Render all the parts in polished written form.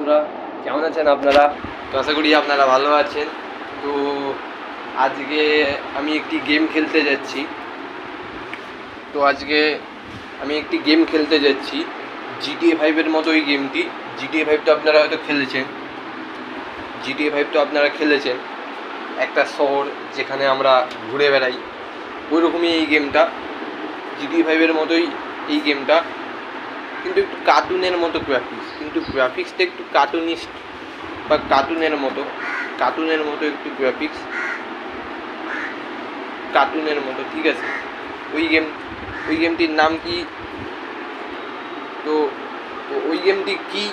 বন্ধুরা, কেমন আছেন আপনারা? তো আশা করি আপনারা ভালো আছেন। তো আজকে আমি একটি গেম খেলতে যাচ্ছি। GTA 5-এর মতো এই গেমটি। GTA 5 তো আপনারা হয়তো খেলেছেন। একটা শহর যেখানে আমরা ঘুরে বেড়াই, ওই রকমই এই গেমটা। GTA 5-এর মতোই এই গেমটা, কিন্তু একটু কার্টুনের মতো গ্রাফিক্সটা একটু কার্টুনিস্ট বা কার্টুনের মতো একটু কার্টুনের মতো, ঠিক আছে। ওই গেমটির নাম কি, তো ওই গেমটি কি,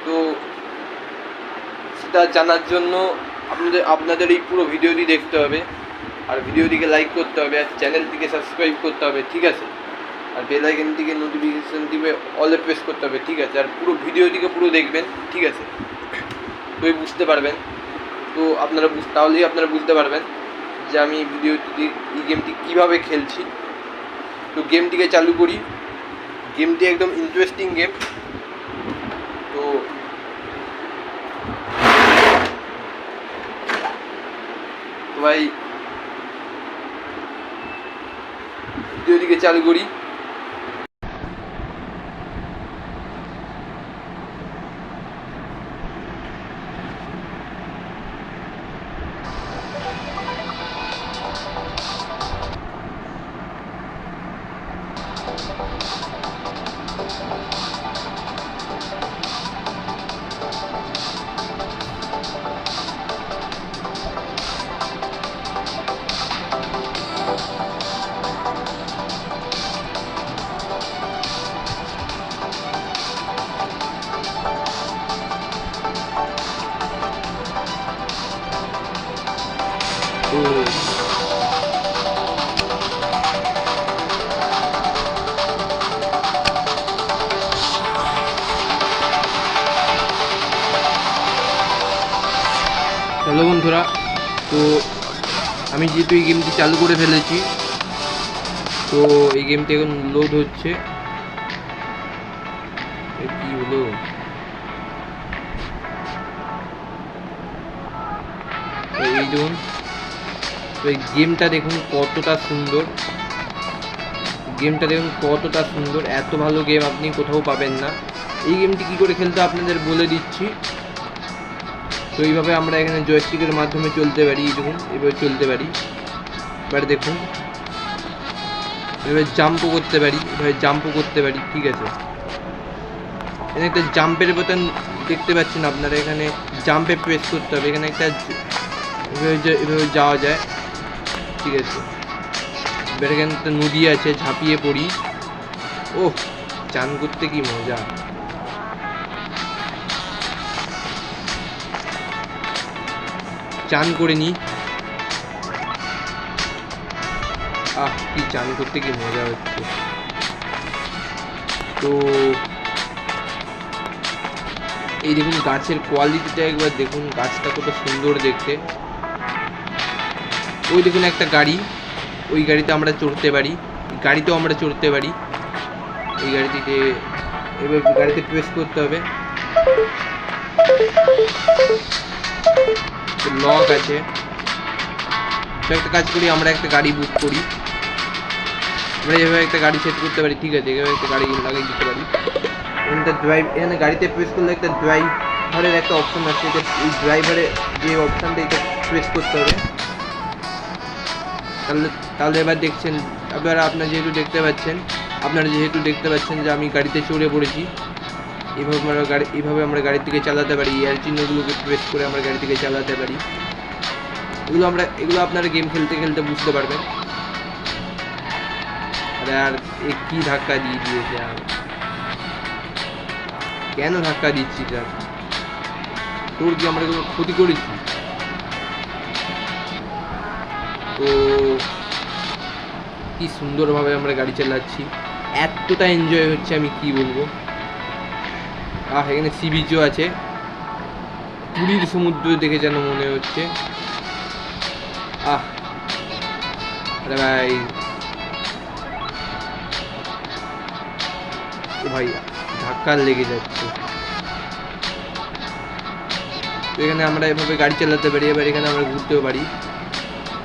তো সেটা জানার জন্য আপনাদের এই পুরো ভিডিওটি দেখতে হবে, আর ভিডিওটিকে লাইক করতে হবে, আর চ্যানেলটিকে সাবস্ক্রাইব করতে হবে, ঠিক আছে। আর বেল আইকনটিকে নোটিফিকেশন দিবে অলে প্রেস করতে হবে, ঠিক আছে। আর পুরো ভিডিওটিকে পুরো দেখবেন, ঠিক আছে। তো বুঝতে পারবেন, তো তাহলেই আপনারা বুঝতে পারবেন যে আমি এই গেমটি কীভাবে খেলছি। তো গেমটিকে চালু করি। গেমটি একদম ইন্টারেস্টিং গেম। তো ভাই ভিডিওটিকে চালু করি। হ্যালো বন্ধুরা, তো আমি যেহেতু এই গেমটি চালু করে ফেলেছি, তো এই গেমটি এখন লোড হচ্ছে। কি হলো? এই দেখুন, তো এই গেমটা দেখুন কতটা সুন্দর। এত ভালো গেম আপনি কোথাও পাবেন না। এই গেমটি কী করে খেলতে আপনাদের বলে দিচ্ছি। তো এইভাবে আমরা এখানে জয়স্টিকের মাধ্যমে চলতে পারি, দেখুন এভাবে চলতে পারি। এবার দেখুন এভাবে জাম্পও করতে পারি, ঠিক আছে। এখানে একটা জাম্পের বোতাম দেখতে পাচ্ছেন আপনারা, এখানে জাম্পে প্রেস করতে হবে। এখানে একটা এভাবে যাওয়া যায়, ঠিক আছে। এবার এখানে একটা নদী আছে, ঝাঁপিয়ে পড়ি। ওহ, চান করতে কি মজা! চান করে নি। কি চান করতে কি মজা হচ্ছে। তো এই দেখুন গাছের কোয়ালিটিটা একবার দেখুন, গাছটা কত সুন্দর দেখতে। ওই দেখুন একটা গাড়ি, ওই গাড়িতে আমরা চড়তে পারি। এই গাড়িটিতে এবার গাড়িতে প্রেস করতে হবে, লক আছে। তো একটা কাজ করি, আমরা একটা গাড়ি বুক করি। আমরা এভাবে একটা গাড়ি সেট করতে পারি, ঠিক আছে। এভাবে একটা গাড়ি লাগিয়ে দিতে পারি। এখানে গাড়িতে প্রেস করলে একটা ড্রাইভারের একটা অপশন আছে। এই ড্রাইভারের যে অপশানটা, এটা প্রেস করতে হবে। তাহলে এবার দেখছেন, আপনারা যেহেতু দেখতে পাচ্ছেন যে আমি গাড়িতে চড়ে পড়েছি। এইভাবে আমরা গাড়ি থেকে চালাতে পারি। এয়ার চিহ্নগুলোকে প্রেস করে আমরা গাড়ি থেকে চালাতে পারি। এগুলো আপনারা গেম খেলতে খেলতে বুঝতে পারবেন। আর কি ধাক্কা দিয়ে দিয়েছে! আর কেন ধাক্কা দিচ্ছি? তোর কি আমরা কোনো ক্ষতি করেছি? তো কি সুন্দরভাবে আমরা গাড়ি চালাচ্ছি, এতটা এনজয় হচ্ছে, আমি কি বলবো। এখানে সি বিচও আছে, পুরীর সমুদ্র দেখে যেন মনে হচ্ছে। আরে ভাই, ভাই ধাক্কা লেগে যাচ্ছে। এখানে আমরা এভাবে গাড়ি চালাতে পারি, এবার এখানে আমরা ঘুরতেও পারি।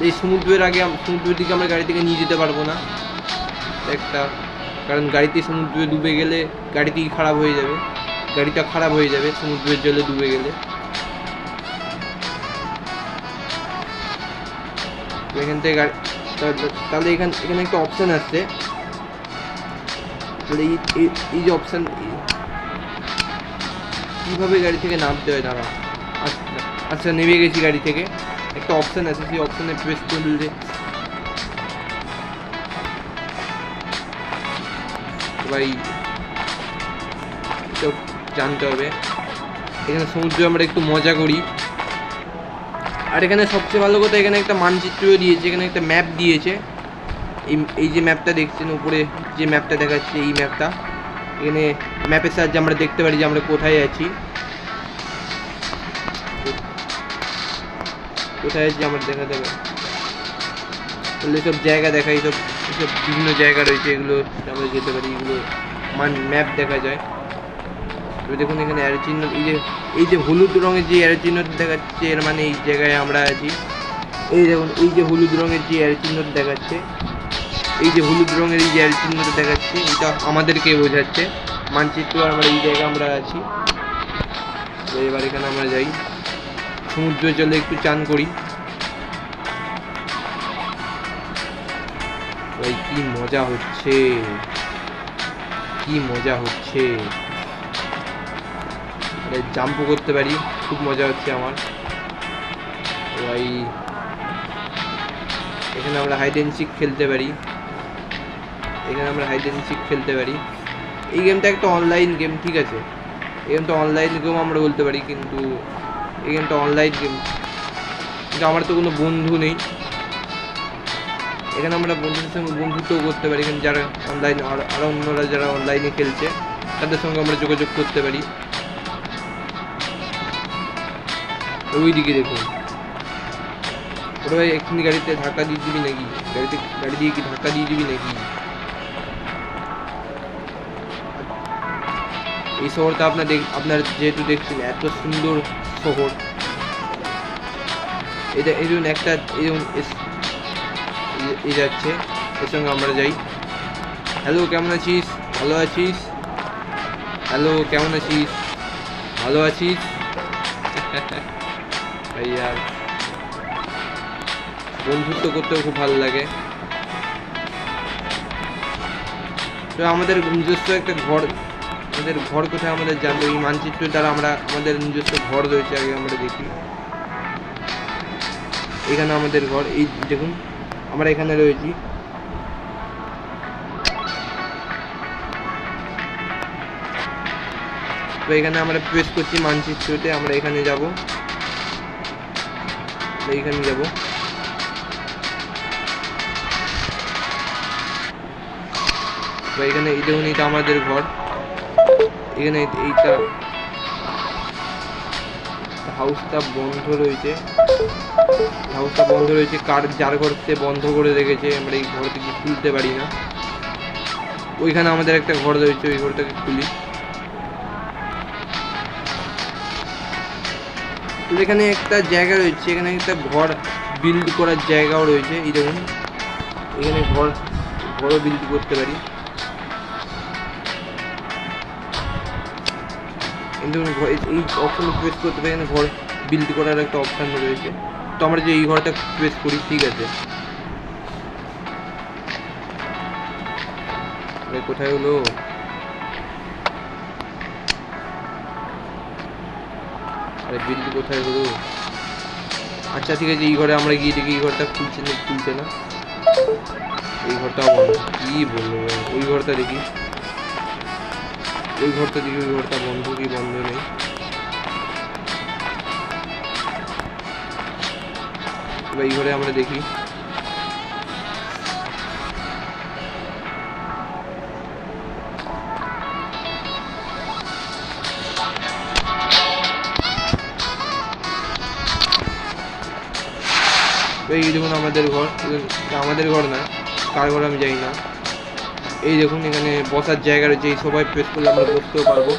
এই সমুদ্রের আগে সমুদ্রের দিকে আমরা গাড়ি থেকে নিয়ে যেতে পারবো না একটা, কারণ গাড়িতে সমুদ্রে ডুবে গেলে গাড়িতেই খারাপ হয়ে যাবে, গাড়িটা খারাপ হয়ে যাবে সমুদ্রের জলে ডুবে গেলে। এখান থেকে গাড়ি তাহলে এখানে একটা অপশান আসছে, তাহলে এই যে অপশান কীভাবে গাড়ি থেকে নামতে হয় দাঁড়া। আচ্ছা নেমে গেছি গাড়ি থেকে, একটা অপশান আছে, সেই অপশানে প্রেস করলে ভাই তো জানতে হবে। এখানে সমুদ্রে আমরা একটু মজা করি। আর এখানে সবচেয়ে ভালো কথা, এখানে একটা মানচিত্র দিয়েছে, এখানে একটা ম্যাপ দিয়েছে। এই যে ম্যাপটা দেখছেন উপরে, যে ম্যাপটা দেখাচ্ছে, এই ম্যাপটা, এখানে ম্যাপের সাহায্যে আমরা দেখতে পারি যে আমরা কোথায় আছি, কোথায় আছি আমরা দেখা দেবে। তাহলে সব জায়গা দেখা, এইসব বিভিন্ন জায়গা রয়েছে, এগুলো আমরা যেতে পারি, এগুলো ম্যাপ দেখা যায়। তো দেখুন এখানে অ্যারো চিহ্ন, এই যে হলুদ রঙের যে অ্যারো চিহ্ন দেখাচ্ছে, এর মানে এই জায়গায় আমরা আছি। এই দেখুন এই যে হলুদ রঙের যে অ্যারো চিহ্ন দেখাচ্ছে, এই যে হলুদ রঙের এই যে অ্যারো চিহ্নটা দেখাচ্ছে, এটা আমাদেরকে বোঝাচ্ছে মানচিত্র আমরা এই জায়গায় আমরা আছি। তো এবার এখানে আমরা যাই, সমুদ্র জলে একটু চান করি। ভাই কি মজা হচ্ছে, কি মজা হচ্ছে, জাম্পও করতে পারি, খুব মজা হচ্ছে আমার ভাই। এখানে আমরা হাইড অ্যান্ড সিক খেলতে পারি, এখানে আমরা হাইড অ্যান্ড সিক খেলতে পারি। এই গেমটা একটা অনলাইন গেম, ঠিক আছে, এই গেমটা অনলাইন গেম আমরা বলতে পারি, কিন্তু এই গেমটা অনলাইন গেম, কিন্তু আমার তো কোনো বন্ধু নেই। এখানে আমরা বন্ধুদের সঙ্গে বন্ধুত্বও করতে পারি, এখানে যারা অনলাইন আরও অন্যরা যারা অনলাইনে খেলছে তাদের সঙ্গে আমরা যোগাযোগ করতে পারি। ওই দিকে দেখুন, ওটা ভাই এক্ষুনি গাড়িতে ধাক্কা দিয়ে দিবি নাকি, গাড়ি দিয়ে কি ধাক্কা দিয়ে দিবি নাকি? এই শহরটা আপনার যেহেতু দেখছেন এত সুন্দর শহর, এটা এই জন্য একটা এই যাচ্ছে, এর সঙ্গে আমরা যাই। হ্যালো কেমন আছিস, ভালো আছিস? হ্যালো কেমন আছিস, ভালো আছিস? ভাই আর বন্ধুত্ব করতেও খুব ভালো লাগে। তো আমাদের নিজস্ব একটা ঘর, আমাদের ঘর কোথায় আমাদের জানবো, এই মানচিত্র দ্বারা আমরা আমাদের নিজস্ব ঘর রয়েছে আগে আমরা দেখি। এখানে আমাদের ঘর, এই দেখুন আমরা এখানে রয়েছি। তো এখানে আমরা প্রেস করছি মানচিত্রতে, আমরা এখানে যাব, এইখানে যাব। তো এখানে এই দেখুন এটা আমাদের ঘর, এখানে এইটা হাউসটা বন্ধ রয়েছে, হাউসটা বন্ধ রয়েছে, যার ঘর সে বন্ধ করে রেখেছে, আমরা এই ঘর থেকে খুলতে পারি না। ওইখানে আমাদের একটা ঘর রয়েছে, ওই ঘরটাকে খুলি। এখানে একটা জায়গা রয়েছে, এখানে একটা ঘর বিল্ড করার জায়গাও রয়েছে, এই দেখুন এখানে ঘরও বিল্ড করতে পারি। কিন্তু এই অপশন প্রেস করতে পারি, এখানে ঘর বিল্ড করার একটা অপশান রয়েছে। তো আমরা যে এই ঘরটা প্রেস করি, ঠিক আছে, কোথায় হলো? আরে বিল্ড কোথায় হলো? আচ্ছা ঠিক আছে, এই ঘরে আমরা গিয়ে দেখি এই ঘরটা খুলছে না, এই ঘরটাও বন্ধ, কি বলবো, ওই ঘরটা দেখি, ওই ঘরটা বন্ধ কি বন্ধ নেই। এবার এই ঘরে আমরা দেখি, এই দেখুন আমাদের ঘর, আমাদের ঘর না, কার ঘর আমি জানি না। এই দেখুন এখানে বসার জায়গা রয়েছে, এই সবাই প্রেস করলে আমরা বসতেও পারবো।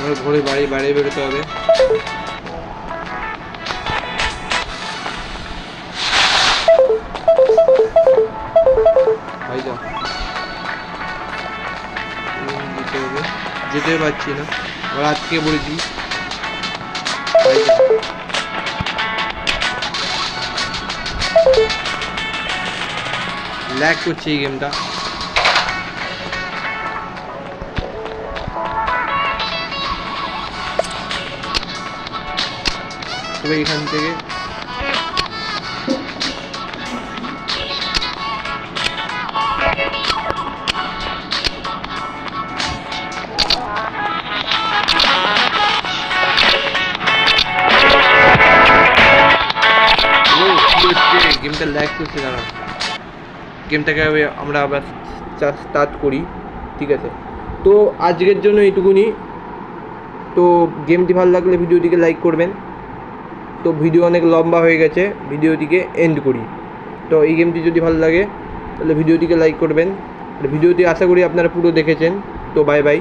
আমার ঘরে বাইরে বেরোতে হবে। যেতে পারছি না, আবার আজকে বলেছি ল্যাগ করছে এই গেমটা। তবে এখান থেকে গেমটা ল্যাগ করছে, দাঁড়া গেমটাকে আমরা আবার স্টার্ট করি, ঠিক আছে? তো আজকের জন্য এইটুকুনি। তো গেমটি ভালো লাগলে ভিডিওটিকে লাইক করবেন। তো ভিডিও অনেক লম্বা হয়ে গেছে, ভিডিওটিকে এন্ড করি। তো এই গেমটি যদি ভালো লাগে তাহলে ভিডিওটিকে লাইক করবেন। ভিডিওটি আশা করি আপনারা পুরো দেখেছেন। তো বাই বাই।